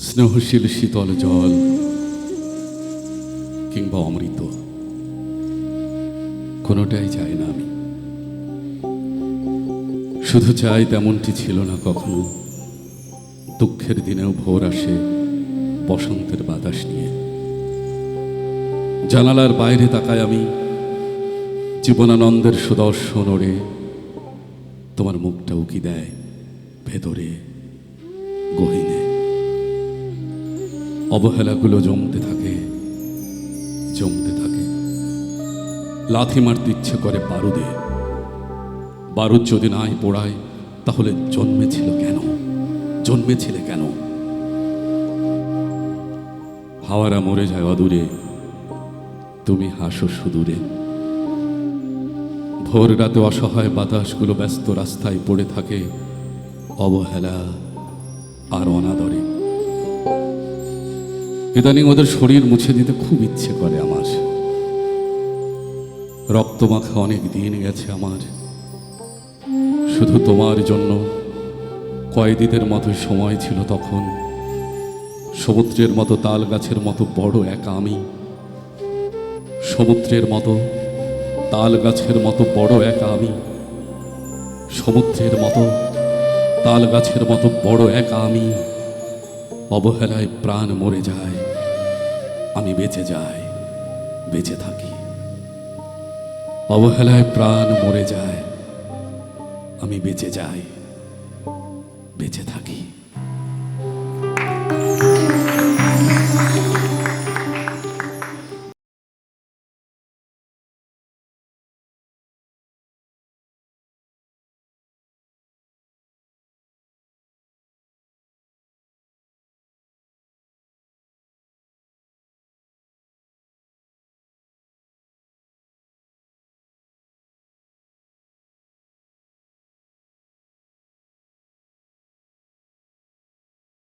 স্নেহশীল শীতল জল কিংবা অমৃত, কোনোটাই চাই না আমি। শুধু চাই তেমনটি ছিল না কখনো। দুঃখের দিনেও ভোর আসে বসন্তের বাতাস নিয়ে। জানালার বাইরে তাকায় আমি, জীবনানন্দের সুদর্শন ওড়ে। তোমার মুখটা উকি দেয় ভেতরে গহীনে। অবহেলাগুলো জমতে থাকে, জমতে থাকে। লাথি মারতে ইচ্ছে করে বারুদে। বারুদ যদি নাই পোড়ায়, তাহলে জন্মেছিল কেন? জন্মেছিলে কেন? হাওয়ারা মরে যায় অদূরে, তুমি হাসো সুদূরে। ভোর রাতে অসহায় বাতাসগুলো ব্যস্ত রাস্তায় পড়ে থাকে অবহেলা আর অনাদরে। ইদানিং ওদের শরীর মুছে দিতে খুব ইচ্ছে করে আমার। রক্তমাখা অনেক দিন গেছে আমার, শুধু তোমার জন্য। কয়েদিদের মতো সময় ছিল তখন। সমুদ্রের মতো তাল গাছের মতো বড় একা আমি। সমুদ্রের মতো তাল গাছের মতো বড় একা আমি। সমুদ্রের মতো তাল গাছের মতো বড় একা আমি। অবহেলায় প্রাণ মরে যায়, আমি বেঁচে যাই, বেঁচে থাকি। অবহেলায় প্রাণ মরে যায়, আমি বেঁচে যাই, বেঁচে থাকি।